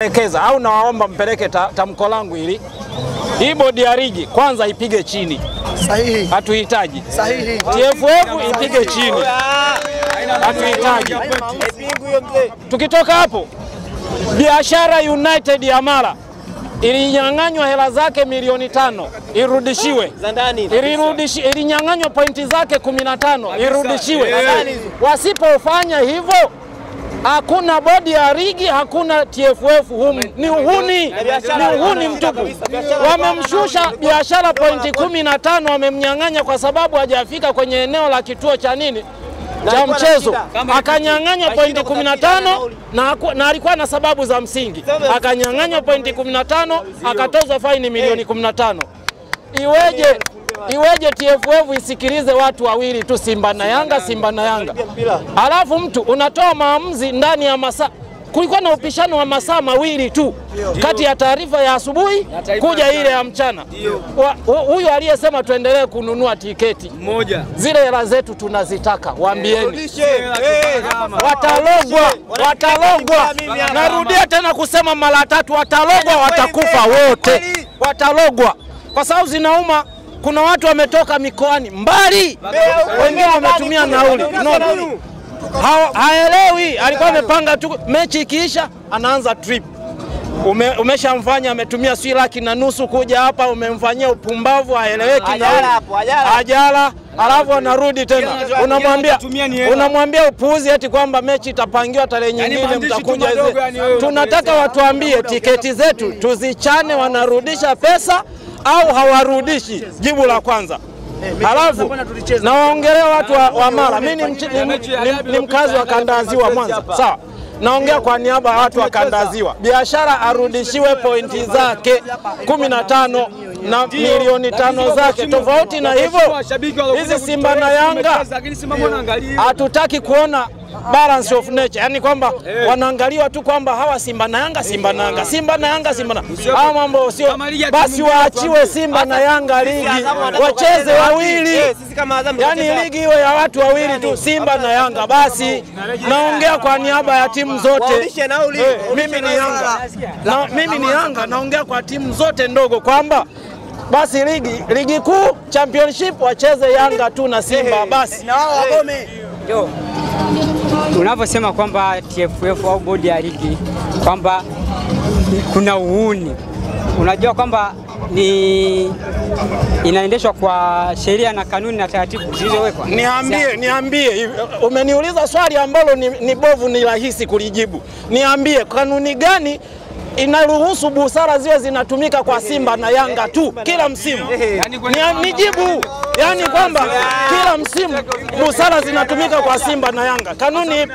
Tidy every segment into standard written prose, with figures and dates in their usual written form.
Ekeza au nawaomba mpeleke tamko langu hili. Hii bodi ya ligi kwanza ipige chini. Sahihi. Hatuhitaji. Sahihi. TFF ipige chini. Hatuhitaji. Tukitoka hapo, Biashara United ya Mara ilinyang'anywa hela zake milioni 5 irudishiwe. Ilinyang'anywa pointi zake 15 irudishiwe. Wasipofanya hivyo, hakuna bodi ya ligi, hakuna TFF. Ni uhuni mtupu. Wamemshusha Biashara pointi 15, wamemnyang'anya kwa sababu hajafika kwenye eneo la kituo cha nini cha mchezo. Akanyang'anywa pointi 15 na alikuwa na sababu za msingi. Akanyang'anywa pointi 15, akatozwa faini milioni 15. Iweje TFF isikilize watu wawili tu, Simba na Yanga, Simba na Yanga. Alafu mtu unatoa maamuzi ndani ya masaa. Kulikuwa na upishano wa masaa mawili tu kati ya taarifa ya asubuhi kuja ile ya mchana. Huyu aliyesema tuendelee kununua tiketi mmoja, zile hela zetu tunazitaka, waambieni. Watalogwa. Narudia tena kusema mara 3, watalogwa, watakufa wote. Watalogwa kwa sababu zinauma. Kuna watu wametoka mikoani mbali, wengine wametumia nauli. Haelewi, alikuwa amepanga tu mechi ikiisha anaanza trip. Umeshamfanya ametumia 1,200,000 kuja hapa, umemfanyia upumbavu, haeleweki ajala, alafu anarudi tena. Unamwambia upuuzi eti kwamba mechi itapangiwa tarehe nyingine mtakuja. Tunataka watuambie tiketi zetu tuzichane, wanarudisha pesa au hawarudishi? Jibu la kwanza. Halafu na waongelea watu wa Mara. Mimi ni mkazi wa Kanda ya Ziwa Mwanza. Sawa. Naongea kwa niaba ya watu wa Kanda ya Ziwa. Biashara arudishiwe pointi zake 15 na milioni 5 zake. Tofauti na hivyo, hizi Simba na Yanga hatutaki kuona balance of nature. Yani kwamba wanaangaliwa tu kwamba hawa Simba na Yanga, Simba na Yanga, Simba na Yanga, Simba na hawa mambo sio. Basi waachiwe Simba na Yanga ligi, wacheze wawili. Yani ligi iwe ya watu wawili tu, Simba na Yanga basi. Naongea kwa niaba ya timu zote. Mimi ni Yanga, naongea kwa timu zote ndogo kwamba basi ligi kuu championship wacheze Yanga tu na Simba basi. Na wao wagome. Unaposema kwamba TFF au bodi ya ligi kwamba kuna uhuni, unajua kwamba inaendeshwa kwa sheria na kanuni na taratibu zilizowekwa. Niambie, umeniuliza swali ambalo ni bovu, ni rahisi kulijibu. Niambie kanuni gani inaruhusu busara ziwe zinatumika kwa Simba na Yanga tu kila msimu? Nijibu. Yani kwamba kila msimu busara zinatumika kwa Simba na Yanga. Kanuni ipi?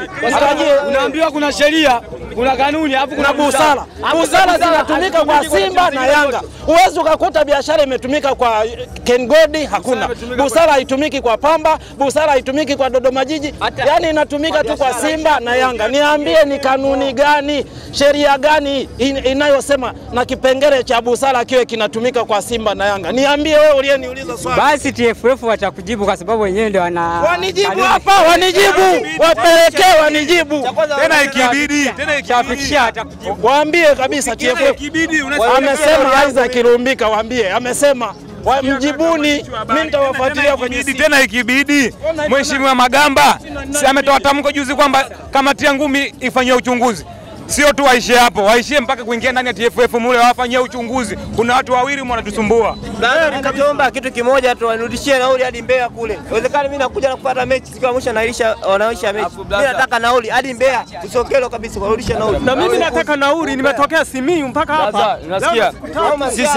Unaambiwa kuna sheria, kuna kanuni, hapo kuna busara. Busara zinatumika kwa Simba na Yanga. Uwezo ukakuta Biashara imetumika kwa Ken Gold, hakuna. Busara haitumiki kwa Pamba, busara haitumiki kwa Dodoma Jiji. Yani inatumika tu kwa Simba na Yanga. Niambie ni kanuni gani, sheria gani inayosema na kipengele cha busara kiwe kinatumika kwa Simba na Yanga? Niambie wewe uliyeniuliza swali. Basi TFF watakujibu kwa sababu wenyewe ndio wanijibu hapa, wanijibu. Wapelekee wanijibu. Tena ikibidi, chafikishia atakujibu. Waambie kabisa TFF. Amesema Isaac Kirumbika, waambie. Amesema mjibuni, mimi nitawafuatilia kwenye tena ikibidi. Mheshimiwa Magamba ametoa tamko juzi kwamba kamati ya ngumi ifanyie uchunguzi. Sio tu waishie hapo, waishie mpaka kuingia ndani ya TFF mule wafanyie uchunguzi. Kuna watu wawili wanatusumbua. Nikaomba kitu kimoja tu, wanirudishie nauli hadi Mbeya kule. Inawezekana mimi nakuja na kupata mechi siku ya mwisho wanaisha mechi. Mimi nataka nauli hadi Mbeya, Usokelo kabisa, warudishe nauli. Na mimi nataka nauli, nimetokea Simiyu mpaka hapa. Unasikia?